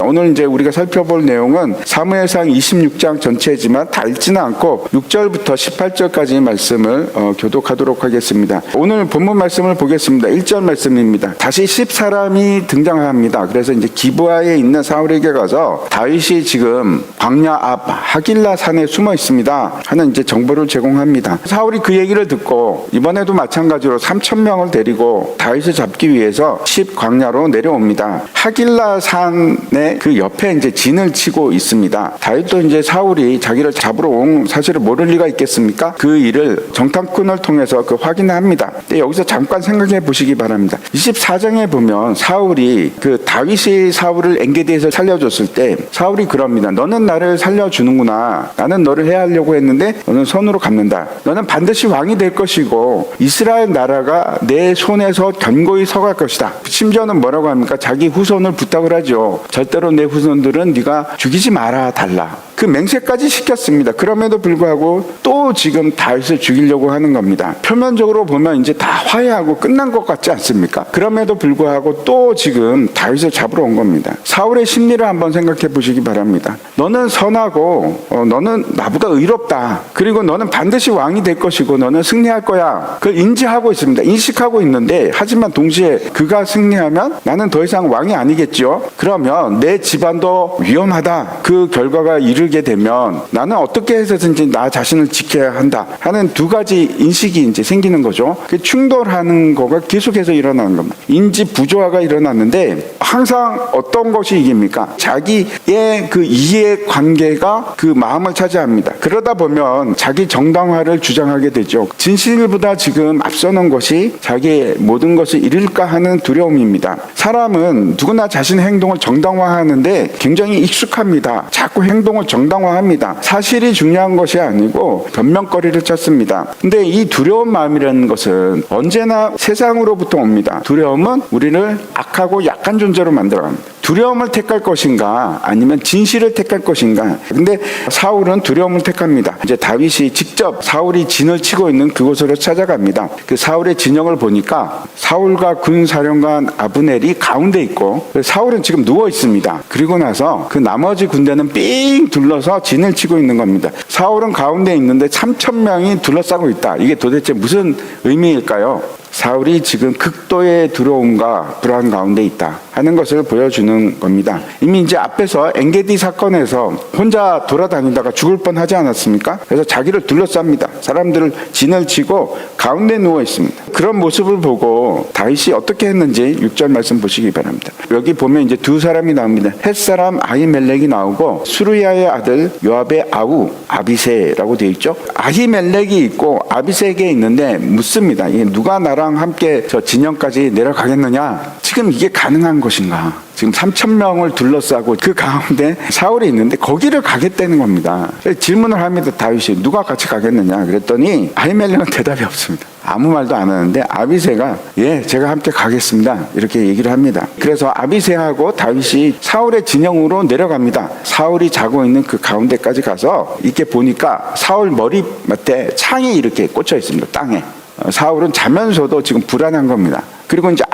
오늘 이제 우리가 살펴볼 내용은 사무엘상 26장 전체지만 다 읽지는 않고 6절부터 18절까지 말씀을 교독하도록 하겠습니다. 오늘 본문 말씀을 보겠습니다. 1절 말씀입니다. 다시 10사람이 등장합니다. 그래서 이제 기브아에 있는 사울에게 가서 다윗이 지금 광야 앞 하길라 산에 숨어 있습니다 하는 이제 정보를 제공합니다. 사울이 그 얘기를 듣고 이번에도 마찬가지로 3,000명을 데리고 다윗을 잡기 위해서 10광야로 내려옵니다. 하길라 산에 그 옆에 이제 진을 치고 있습니다. 다윗도 이제 사울이 자기를 잡으러 온 사실을 모를 리가 있겠습니까? 그 일을 정탐꾼을 통해서 확인합니다. 근데 여기서 잠깐 생각해 보시기 바랍니다. 24장에 보면 사울이 다윗이 사울을 엔게디에서 살려줬을 때 사울이 그럽니다. 너는 나를 살려주는구나. 나는 너를 해하려고 했는데 너는 손으로 갚는다. 너는 반드시 왕이 될 것이고 이스라엘 나라가 내 손에서 견고히 서갈 것이다. 심지어는 뭐라고 합니까? 자기 후손을 부탁을 하죠. 절대로 내 후손들은 네가 죽이지 말아 달라. 그 맹세까지 시켰습니다. 그럼에도 불구하고 또 지금 다윗을 죽이려고 하는 겁니다. 표면적으로 보면 이제 다 화해하고 끝난 것 같지 않습니까? 그럼에도 불구하고 또 지금 다윗을 잡으러 온 겁니다. 사울의 심리를 한번 생각해 보시기 바랍니다. 너는 선하고 너는 나보다 의롭다. 그리고 너는 반드시 왕이 될 것이고 너는 승리할 거야. 그걸 인지하고 있습니다. 인식하고 있는데 하지만 동시에 그가 승리하면 나는 더 이상 왕이 아니겠죠. 그러면 내 집안도 위험하다. 그 결과가 이르게 되면 나는 어떻게 해서든지 나 자신을 지켜야 한다 하는 두 가지 인식이 이제 생기는 거죠. 그 충돌하는 거가 계속해서 일어나는 겁니다. 인지 부조화가 일어났는데 항상 어떤 것이 이깁니까? 자기의 그 이해 관계가 그 마음을 차지합니다. 그러다 보면 자기 정당화를 주장하게 되죠. 진실보다 지금 앞서는 것이 자기의 모든 것을 잃을까 하는 두려움입니다. 사람은 누구나 자신의 행동을 정당화하는데 굉장히 익숙합니다. 자꾸 행동을 정당화합니다. 사실이 중요한 것이 아니고 변명거리를 찾습니다. 근데 이 두려운 마음이라는 것은 언제나 세상으로부터 옵니다. 두려움은 우리를 악하고 약한 존재로 만들어갑니다. 두려움을 택할 것인가 아니면 진실을 택할 것인가. 근데 사울은 두려움을 택합니다. 이제 다윗이 직접 사울이 진을 치고 있는 그곳으로 찾아갑니다. 그 사울의 진영을 보니까 사울과 군사령관 아브넬이 가운데 있고 사울은 지금 누워 있습니다. 그리고 나서 그 나머지 군대는 삥 둘러서 진을 치고 있는 겁니다. 사울은 가운데 있는데 3,000명이 둘러싸고 있다. 이게 도대체 무슨 의미일까요? 사울이 지금 극도의 두려움과 불안 가운데 있다 하는 것을 보여주는 겁니다. 이미 이제 앞에서 엔게디 사건에서 혼자 돌아다니다가 죽을 뻔하지 않았습니까? 그래서 자기를 둘러쌉니다. 사람들을 진을 치고 가운데 누워 있습니다. 그런 모습을 보고 다윗이 어떻게 했는지 6절 말씀 보시기 바랍니다. 여기 보면 이제 두 사람이 나옵니다. 햇사람 아히멜렉이 나오고 수르야의 아들 요압의 아우 아비새라고 되어 있죠. 아히멜렉이 있고 아비새에게 있는데 묻습니다. 이게 누가 나랑 함께 저 진영까지 내려가겠느냐? 지금 이게 가능한 것인가? 지금 3,000명을 둘러싸고 그 가운데 사울이 있는데 거기를 가겠다는 겁니다. 질문을 합니다. 다윗이 누가 같이 가겠느냐? 그랬더니 아히멜렉은 대답이 없습니다. 아무 말도 안 하는데 아비새가 예, 제가 함께 가겠습니다. 이렇게 얘기를 합니다. 그래서 아비새하고 다윗이 사울의 진영으로 내려갑니다. 사울이 자고 있는 그 가운데까지 가서 이렇게 보니까 사울 머리맡에 창이 이렇게 꽂혀 있습니다. 땅에. 사울은 자면서도 지금 불안한 겁니다. 그리고 이제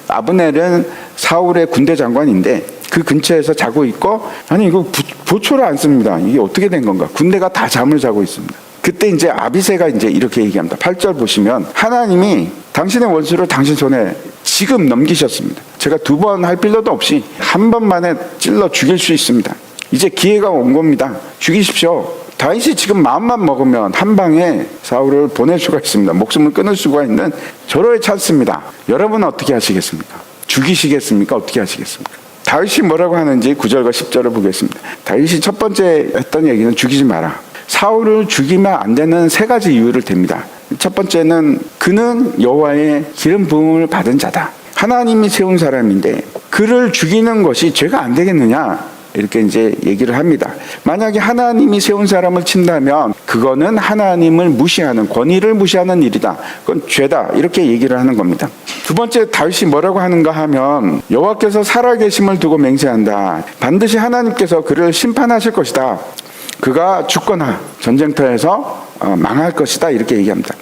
아브넬은 사울의 군대 장관인데 그 근처에서 자고 있고 아니 이거 보초를 안 씁니다. 이게 어떻게 된 건가? 군대가 다 잠을 자고 있습니다. 그때 이제 아비새가 이제 이렇게 얘기합니다. 8절 보시면 하나님이 당신의 원수를 당신 손에 지금 넘기셨습니다. 제가 두 번 할 필요도 없이 한 번만에 찔러 죽일 수 있습니다. 이제 기회가 온 겁니다. 죽이십시오. 다윗이 지금 마음만 먹으면 한 방에 사울을 보낼 수가 있습니다. 목숨을 끊을 수가 있는 절호의 찬스입니다. 여러분은 어떻게 하시겠습니까? 죽이시겠습니까? 어떻게 하시겠습니까? 다윗이 뭐라고 하는지 9절과 10절을 보겠습니다. 다윗이 첫 번째 했던 얘기는 죽이지 마라. 사울을 죽이면 안 되는 세 가지 이유를 댑니다. 첫 번째는 그는 여호와의 기름 부음을 받은 자다. 하나님이 세운 사람인데 그를 죽이는 것이 죄가 안 되겠느냐? 이렇게 이제 얘기를 합니다. 만약에 하나님이 세운 사람을 친다면 그거는 하나님을 무시하는, 권위를 무시하는 일이다. 그건 죄다. 이렇게 얘기를 하는 겁니다. 두 번째 다윗이 뭐라고 하는가 하면 여호와께서 살아계심을 두고 맹세한다. 반드시 하나님께서 그를 심판하실 것이다. 그가 죽거나 전쟁터에서 망할 것이다. 이렇게 얘기합니다.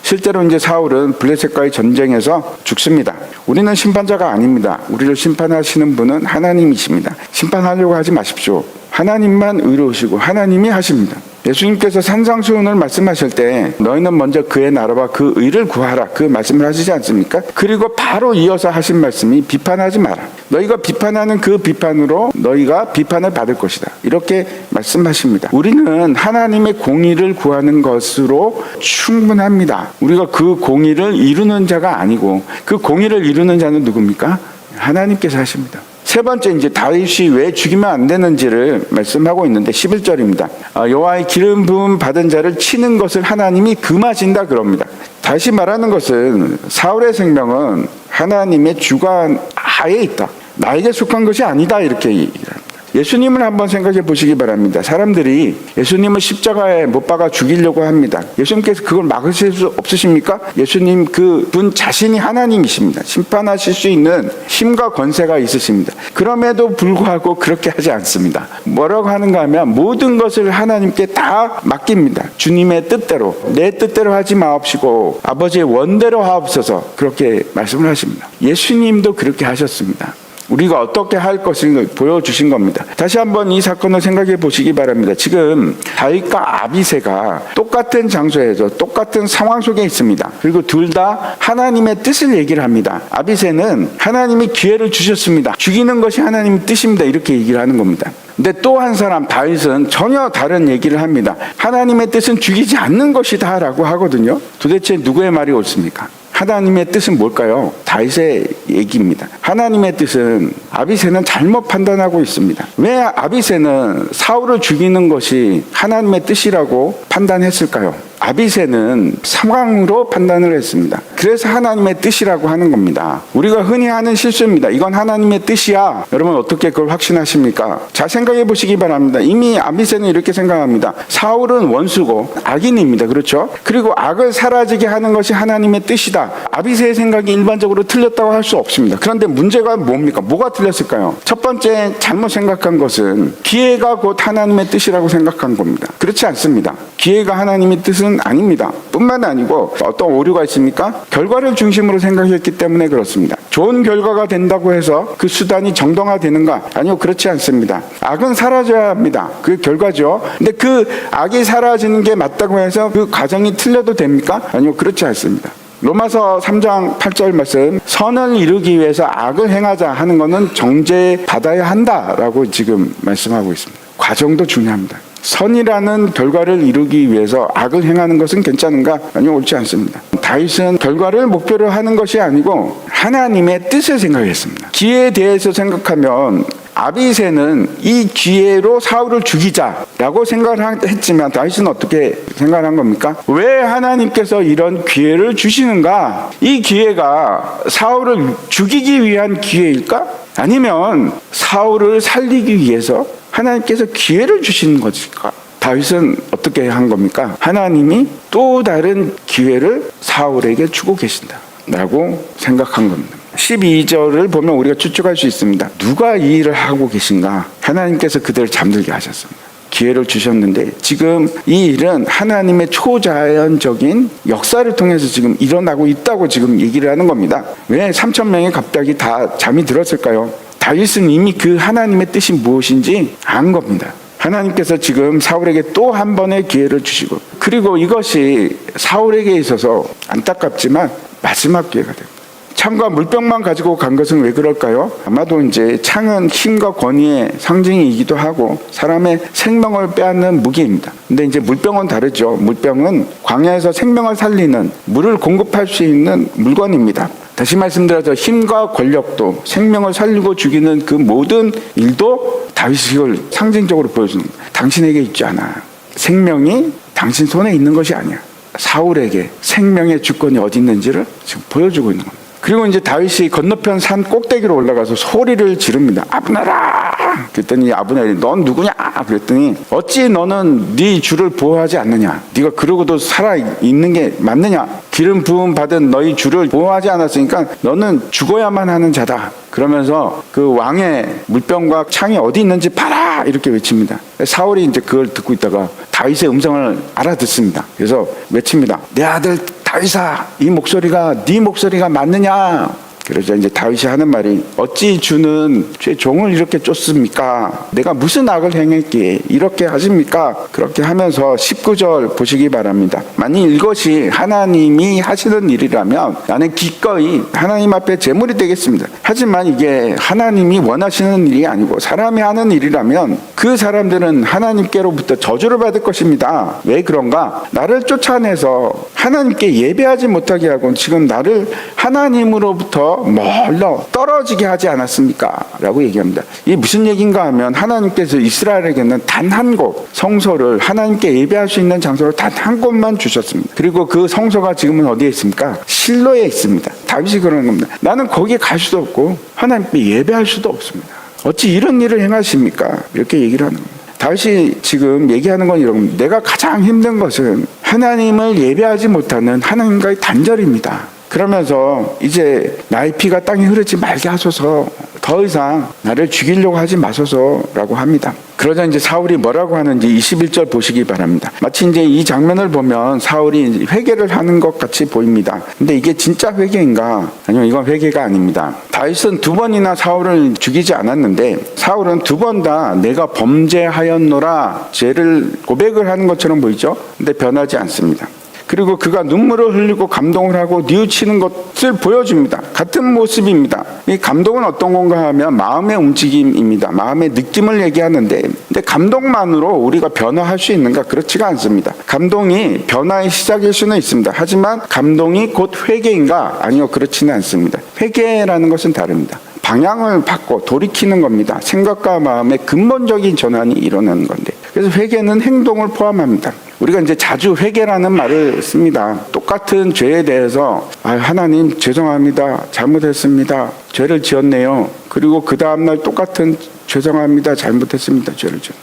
실제로 이제 사울은 블레셋과의 전쟁에서 죽습니다. 우리는 심판자가 아닙니다. 우리를 심판하시는 분은 하나님이십니다. 심판하려고 하지 마십시오. 하나님만 의로우시고 하나님이 하십니다. 예수님께서 산상수훈을 말씀하실 때 너희는 먼저 그의 나라와 그 의를 구하라, 그 말씀을 하시지 않습니까? 그리고 바로 이어서 하신 말씀이 비판하지 마라. 너희가 비판하는 그 비판으로 너희가 비판을 받을 것이다. 이렇게 말씀하십니다. 우리는 하나님의 공의를 구하는 것으로 충분합니다. 우리가 그 공의를 이루는 자가 아니고 그 공의를 이루는 자는 누굽니까? 하나님께서 하십니다. 세 번째, 이제 다윗이 왜 죽이면 안 되는지를 말씀하고 있는데 11절입니다. 여호와의 기름 부음 받은 자를 치는 것을 하나님이 금하신다 그럽니다. 다시 말하는 것은 사울의 생명은 하나님의 주관 하에 있다. 나에게 속한 것이 아니다, 이렇게 얘기를 합니다. 예수님을 한번 생각해 보시기 바랍니다. 사람들이 예수님을 십자가에 못 박아 죽이려고 합니다. 예수님께서 그걸 막으실 수 없으십니까? 예수님 그분 자신이 하나님이십니다. 심판하실 수 있는 힘과 권세가 있으십니다. 그럼에도 불구하고 그렇게 하지 않습니다. 뭐라고 하는가 하면 모든 것을 하나님께 다 맡깁니다. 주님의 뜻대로, 내 뜻대로 하지 마옵시고 아버지의 원대로 하옵소서, 그렇게 말씀을 하십니다. 예수님도 그렇게 하셨습니다. 우리가 어떻게 할 것을 보여주신 겁니다. 다시 한번 이 사건을 생각해 보시기 바랍니다. 지금 다윗과 아비새가 똑같은 장소에서 똑같은 상황 속에 있습니다. 그리고 둘 다 하나님의 뜻을 얘기를 합니다. 아비새는 하나님이 기회를 주셨습니다. 죽이는 것이 하나님의 뜻입니다. 이렇게 얘기를 하는 겁니다. 근데 또 한 사람 다윗은 전혀 다른 얘기를 합니다. 하나님의 뜻은 죽이지 않는 것이다 라고 하거든요. 도대체 누구의 말이 옳습니까? 하나님의 뜻은 뭘까요? 다윗의 얘기입니다. 하나님의 뜻은 아비새는 잘못 판단하고 있습니다. 왜 아비새는 사울을 죽이는 것이 하나님의 뜻이라고 판단했을까요? 아비새는 상황으로 판단을 했습니다. 그래서 하나님의 뜻이라고 하는 겁니다. 우리가 흔히 하는 실수입니다. 이건 하나님의 뜻이야. 여러분 어떻게 그걸 확신하십니까? 잘 생각해 보시기 바랍니다. 이미 아비새는 이렇게 생각합니다. 사울은 원수고 악인입니다. 그렇죠? 그리고 악을 사라지게 하는 것이 하나님의 뜻이다. 아비새의 생각이 일반적으로 틀렸다고 할 수 없습니다. 그런데 문제가 뭡니까? 뭐가 틀렸을까요? 첫 번째 잘못 생각한 것은 기회가 곧 하나님의 뜻이라고 생각한 겁니다. 그렇지 않습니다. 기회가 하나님의 뜻은 아닙니다. 뿐만 아니고 어떤 오류가 있습니까? 결과를 중심으로 생각했기 때문에 그렇습니다. 좋은 결과가 된다고 해서 그 수단이 정당화되는가? 아니요, 그렇지 않습니다. 악은 사라져야 합니다. 그 결과죠. 근데 그 악이 사라지는 게 맞다고 해서 그 과정이 틀려도 됩니까? 아니요, 그렇지 않습니다. 로마서 3장 8절 말씀, 선을 이루기 위해서 악을 행하자 하는 것은 정죄받아야 한다라고 지금 말씀하고 있습니다. 과정도 중요합니다. 선이라는 결과를 이루기 위해서 악을 행하는 것은 괜찮은가? 아니요, 옳지 않습니다. 다윗은 결과를 목표로 하는 것이 아니고 하나님의 뜻을 생각했습니다. 기회에 대해서 생각하면 아비새는 이 기회로 사울을 죽이자라고 생각을 했지만 다윗은 어떻게 생각한 겁니까? 왜 하나님께서 이런 기회를 주시는가? 이 기회가 사울을 죽이기 위한 기회일까? 아니면 사울을 살리기 위해서 하나님께서 기회를 주시는 것일까? 다윗은 어떻게 한 겁니까? 하나님이 또 다른 기회를 사울에게 주고 계신다라고 생각한 겁니다. 12절을 보면 우리가 추측할 수 있습니다. 누가 이 일을 하고 계신가? 하나님께서 그들을 잠들게 하셨습니다. 기회를 주셨는데 지금 이 일은 하나님의 초자연적인 역사를 통해서 지금 일어나고 있다고 지금 얘기를 하는 겁니다. 왜 3,000명이 갑자기 다 잠이 들었을까요? 다윗은 이미 그 하나님의 뜻이 무엇인지 안 겁니다. 하나님께서 지금 사울에게 또 한 번의 기회를 주시고, 그리고 이것이 사울에게 있어서 안타깝지만 마지막 기회가 됩니다. 창과 물병만 가지고 간 것은 왜 그럴까요? 아마도 이제 창은 힘과 권위의 상징이기도 하고 사람의 생명을 빼앗는 무기입니다. 근데 이제 물병은 다르죠. 물병은 광야에서 생명을 살리는, 물을 공급할 수 있는 물건입니다. 다시 말씀드려서 힘과 권력도, 생명을 살리고 죽이는 그 모든 일도 다윗이 이걸 상징적으로 보여주는 겁니다. 당신에게 있지 않아. 생명이 당신 손에 있는 것이 아니야. 사울에게 생명의 주권이 어디 있는지를 지금 보여주고 있는 겁니다. 그리고 이제 다윗이 건너편 산 꼭대기로 올라가서 소리를 지릅니다. 아브넬아! 그랬더니 아브넬이 넌 누구냐? 그랬더니 어찌 너는 네 주를 보호하지 않느냐? 네가 그러고도 살아있는 게 맞느냐? 기름 부음 받은 너희 주를 보호하지 않았으니까 너는 죽어야만 하는 자다. 그러면서 그 왕의 물병과 창이 어디 있는지 봐라! 이렇게 외칩니다. 사울이 이제 그걸 듣고 있다가 다윗의 음성을 알아듣습니다. 그래서 외칩니다. 내 아들 다윗아, 이 목소리가 네 목소리가 맞느냐? 그러자 이제 다윗이 하는 말이 어찌 주는 제 종을 이렇게 쫓습니까? 내가 무슨 악을 행했기에 이렇게 하십니까? 그렇게 하면서 19절 보시기 바랍니다. 만일 이것이 하나님이 하시는 일이라면 나는 기꺼이 하나님 앞에 제물이 되겠습니다. 하지만 이게 하나님이 원하시는 일이 아니고 사람이 하는 일이라면 그 사람들은 하나님께로부터 저주를 받을 것입니다. 왜 그런가? 나를 쫓아내서 하나님께 예배하지 못하게 하고 지금 나를 하나님으로부터 멀러 떨어지게 하지 않았습니까? 라고 얘기합니다. 이게 무슨 얘기인가 하면 하나님께서 이스라엘에게는 단 한 곳 성소를 하나님께 예배할 수 있는 장소를 단 한 곳만 주셨습니다. 그리고 그 성소가 지금은 어디에 있습니까? 실로에 있습니다. 다윗이 그러는 겁니다. 나는 거기에 갈 수도 없고 하나님께 예배할 수도 없습니다. 어찌 이런 일을 행하십니까? 이렇게 얘기를 하는 겁니다. 다윗이 지금 얘기하는 건 이런 겁니다. 내가 가장 힘든 것은 하나님을 예배하지 못하는 하나님과의 단절입니다. 그러면서 이제 나의 피가 땅에 흐르지 말게 하소서, 더 이상 나를 죽이려고 하지 마소서라고 합니다. 그러자 이제 사울이 뭐라고 하는지 21절 보시기 바랍니다. 마치 이제 이 장면을 보면 사울이 회개를 하는 것 같이 보입니다. 근데 이게 진짜 회개인가? 아니면 이건 회개가 아닙니다. 다윗은 2번이나 사울을 죽이지 않았는데 사울은 2번 다 내가 범죄하였노라 죄를 고백을 하는 것처럼 보이죠? 근데 변하지 않습니다. 그리고 그가 눈물을 흘리고 감동을 하고 뉘우치는 것을 보여줍니다. 같은 모습입니다. 이 감동은 어떤 건가 하면 마음의 움직임입니다. 마음의 느낌을 얘기하는데 근데 감동만으로 우리가 변화할 수 있는가? 그렇지가 않습니다. 감동이 변화의 시작일 수는 있습니다. 하지만 감동이 곧 회개인가? 아니요, 그렇지는 않습니다. 회개라는 것은 다릅니다. 방향을 바꿔 돌이키는 겁니다. 생각과 마음의 근본적인 전환이 일어나는 건데, 그래서 회개는 행동을 포함합니다. 우리가 이제 자주 회개라는 말을 씁니다. 똑같은 죄에 대해서 하나님 죄송합니다, 잘못했습니다, 죄를 지었네요. 그리고 그 다음날 똑같은 죄송합니다, 잘못했습니다, 죄를 지었.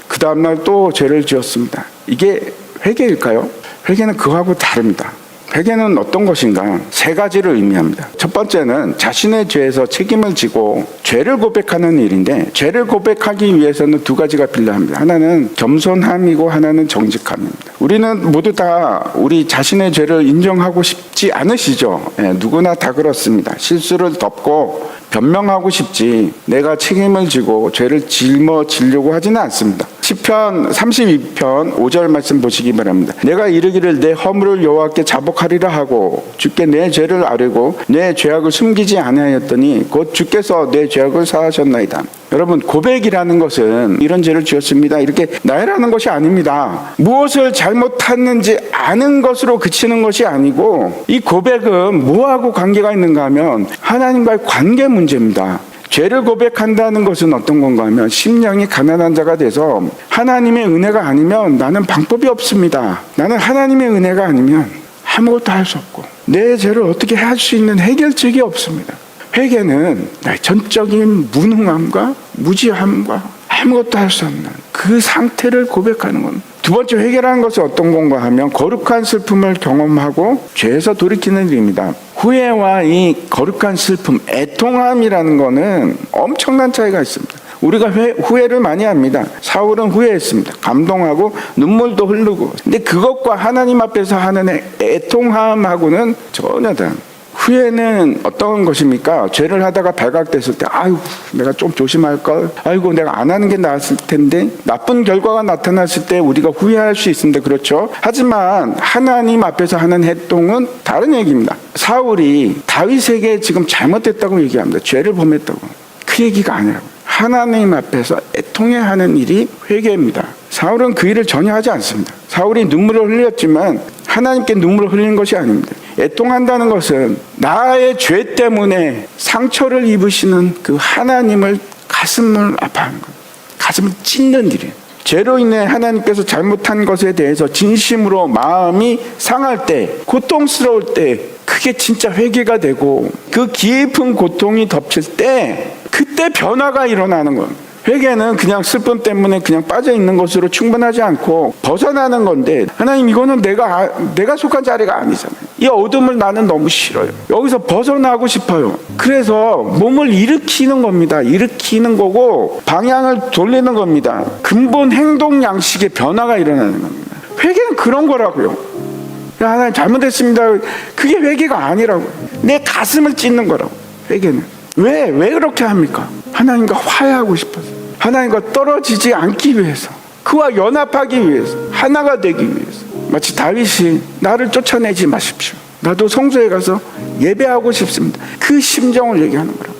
그 다음날 또 죄를 지었습니다. 이게 회개일까요? 회개는 그거하고 다릅니다. 회개는 어떤 것인가? 3가지를 의미합니다. 첫 번째는 자신의 죄에서 책임을 지고 죄를 고백하는 일인데, 죄를 고백하기 위해서는 2가지가 필요합니다. 하나는 겸손함이고 하나는 정직함입니다. 우리는 모두 다 우리 자신의 죄를 인정하고 싶지 않으시죠? 누구나 다 그렇습니다. 실수를 덮고 변명하고 싶지 내가 책임을 지고 죄를 짊어지려고 하지는 않습니다. 시편 32편 5절 말씀 보시기 바랍니다. 내가 이르기를 내 허물을 여호와께 자복하리라 하고 주께 내 죄를 아뢰고 내 죄악을 숨기지 아니하였더니 곧 주께서 내 죄악을 사하셨나이다. 여러분, 고백이라는 것은 이런 죄를 지었습니다, 이렇게 나열하는 것이 아닙니다. 무엇을 잘못했는지 아는 것으로 그치는 것이 아니고, 이 고백은 뭐하고 관계가 있는가 하면 하나님과의 관계 문제입니다. 죄를 고백한다는 것은 어떤 건가 하면 심령이 가난한 자가 돼서 하나님의 은혜가 아니면 나는 방법이 없습니다. 나는 하나님의 은혜가 아니면 아무것도 할 수 없고 내 죄를 어떻게 할 수 있는 해결책이 없습니다. 회개는 나의 전적인 무능함과 무지함과 아무것도 할 수 없는 그 상태를 고백하는 겁니다. 2번째 회개라는 것은 어떤 건가 하면 거룩한 슬픔을 경험하고 죄에서 돌이키는 일입니다. 후회와 이 거룩한 슬픔, 애통함이라는 것은 엄청난 차이가 있습니다. 우리가 후회를 많이 합니다. 사울은 후회했습니다. 감동하고 눈물도 흐르고. 근데 그것과 하나님 앞에서 하는 애통함하고는 전혀 다릅니다. 후회는 어떤 것입니까? 죄를 하다가 발각됐을 때 아이고 내가 좀 조심할걸, 아이고 내가 안 하는 게 나았을 텐데, 나쁜 결과가 나타났을 때 우리가 후회할 수 있습니다. 그렇죠? 하지만 하나님 앞에서 하는 애통은 다른 얘기입니다. 사울이 다윗에게 지금 잘못했다고 얘기합니다. 죄를 범했다고. 그 얘기가 아니라고. 하나님 앞에서 애통해야 하는 일이 회개입니다. 사울은 그 일을 전혀 하지 않습니다. 사울이 눈물을 흘렸지만 하나님께 눈물을 흘리는 것이 아닙니다. 애통한다는 것은 나의 죄 때문에 상처를 입으시는 그 하나님을 가슴을 아파하는 것, 가슴을 찢는 일이에요. 죄로 인해 하나님께서 잘못한 것에 대해서 진심으로 마음이 상할 때, 고통스러울 때, 그게 진짜 회개가 되고 그 깊은 고통이 덮칠 때 그때 변화가 일어나는 겁니다. 회개는 그냥 슬픔 때문에 그냥 빠져 있는 것으로 충분하지 않고 벗어나는 건데, 하나님 이거는 내가 속한 자리가 아니잖아요. 이 어둠을 나는 너무 싫어요. 여기서 벗어나고 싶어요. 그래서 몸을 일으키는 겁니다. 일으키는 거고 방향을 돌리는 겁니다. 근본 행동 양식의 변화가 일어나는 겁니다. 회개는 그런 거라고요. 하나님 잘못했습니다, 그게 회개가 아니라고. 내 가슴을 찢는 거라고. 회개는. 왜 그렇게 합니까? 하나님과 화해하고 싶어서, 하나님과 떨어지지 않기 위해서, 그와 연합하기 위해서, 하나가 되기 위해서. 마치 다윗이 나를 쫓아내지 마십시오, 나도 성소에 가서 예배하고 싶습니다, 그 심정을 얘기하는 거라고.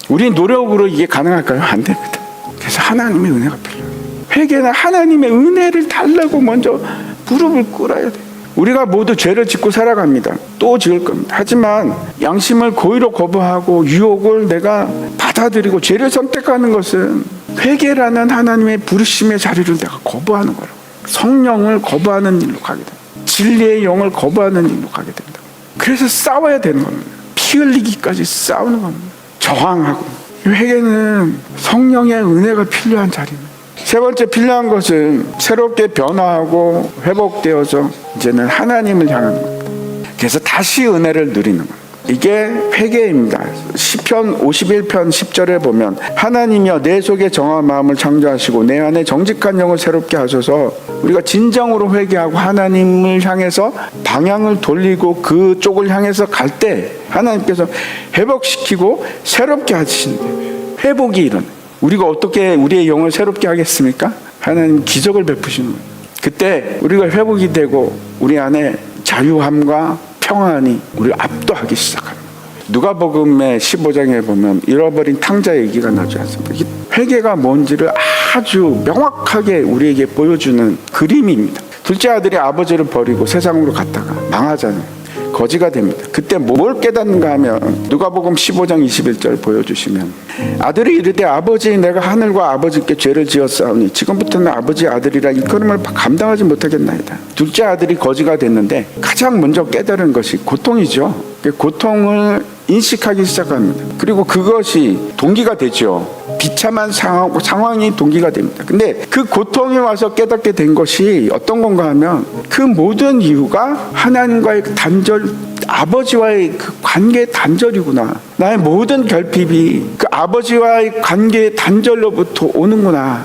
우리 노력으로 이게 가능할까요? 안 됩니다. 그래서 하나님의 은혜가 필요해요. 회개는 하나님의 은혜를 달라고 먼저 무릎을 꿇어야 돼요. 우리가 모두 죄를 짓고 살아갑니다. 또 지을 겁니다. 하지만 양심을 고의로 거부하고 유혹을 내가 받아들이고 죄를 선택하는 것은 회개라는 하나님의 부르심의 자리를 내가 거부하는 거라고. 성령을 거부하는 일로 가게 됩니다. 진리의 영을 거부하는 일로 가게 됩니다. 그래서 싸워야 되는 겁니다. 피 흘리기까지 싸우는 겁니다. 저항하고. 회개는 성령의 은혜가 필요한 자리입니다. 세 번째 필요한 것은 새롭게 변화하고 회복되어서 이제는 하나님을 향하는 겁니다. 그래서 다시 은혜를 누리는 겁니다. 이게 회개입니다. 시편 51편 10절에 보면 하나님이여 내 속에 정한 마음을 창조하시고 내 안에 정직한 영을 새롭게 하소서. 우리가 진정으로 회개하고 하나님을 향해서 방향을 돌리고 그쪽을 향해서 갈 때 하나님께서 회복시키고 새롭게 하시는데, 회복이 일어나요. 우리가 어떻게 우리의 영을 새롭게 하겠습니까? 하나님 기적을 베푸시는 거예요. 그때 우리가 회복이 되고 우리 안에 자유함과 평안이 우리를 압도하기 시작합니다. 누가복음의 15장에 보면 잃어버린 탕자 얘기가 나지 않습니까? 회개가 뭔지를 아주 명확하게 우리에게 보여주는 그림입니다. 둘째 아들이 아버지를 버리고 세상으로 갔다가 망하잖아요. 거지가 됩니다. 그때 뭘 깨닫는가 하면 누가복음 15장 21절 보여주시면 아들이 이르되 아버지 내가 하늘과 아버지께 죄를 지었사오니 지금부터는 아버지의 아들이라 일컬음을 감당하지 못하겠나이다. 둘째 아들이 거지가 됐는데 가장 먼저 깨달은 것이 고통이죠. 고통을 인식하기 시작합니다. 그리고 그것이 동기가 되죠. 비참한 상황이 동기가 됩니다. 근데 그 고통이 와서 깨닫게 된 것이 어떤 건가 하면 그 모든 이유가 하나님과의 단절, 아버지와의 그 관계의 단절이구나. 나의 모든 결핍이 그 아버지와의 관계의 단절로부터 오는구나.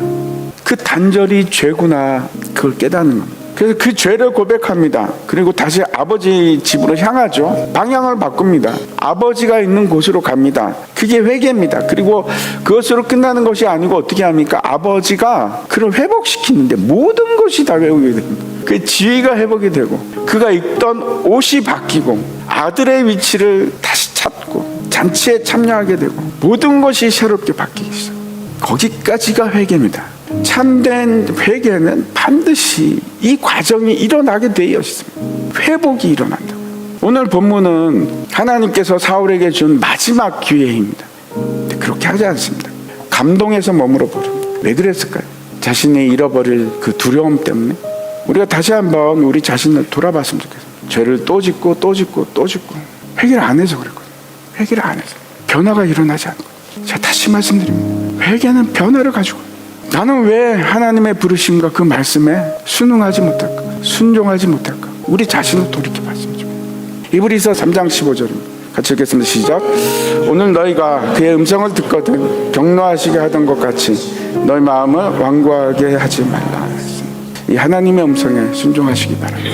그 단절이 죄구나. 그걸 깨닫는 겁니다. 그래서 그 죄를 고백합니다. 그리고 다시 아버지 집으로 향하죠. 방향을 바꿉니다. 아버지가 있는 곳으로 갑니다. 그게 회개입니다. 그리고 그것으로 끝나는 것이 아니고 어떻게 합니까? 아버지가 그를 회복시키는데 모든 것이 다 회복이 됩니다. 그 지위가 회복이 되고 그가 입던 옷이 바뀌고 아들의 위치를 다시 찾고 잔치에 참여하게 되고 모든 것이 새롭게 바뀌기 시작. 거기까지가 회개입니다. 참된 회개는 반드시 이 과정이 일어나게 되어 있습니다. 회복이 일어난다고. 오늘 본문은 하나님께서 사울에게 준 마지막 기회입니다. 근데 그렇게 하지 않습니다. 감동해서 머물러 버립니다. 왜 그랬을까요? 자신이 잃어버릴 그 두려움 때문에. 우리가 다시 한번 우리 자신을 돌아봤으면 좋겠어요. 죄를 또 짓고 또 짓고 또 짓고 회개를 안 해서 그랬거든요. 회개를 안 해서 변화가 일어나지 않고. 제가 다시 말씀드립니다. 회개는 변화를 가지고. 나는 왜 하나님의 부르심과 그 말씀에 순응하지 못할까? 순종하지 못할까? 우리 자신을 돌이켜봤으면 좋겠어요. 히브리서 3장 15절입니다. 같이 읽겠습니다. 시작. 오늘 너희가 그의 음성을 듣거든 격노하시게 하던 것 같이 너희 마음을 완고하게 하지 말라. 이 하나님의 음성에 순종하시기 바랍니다.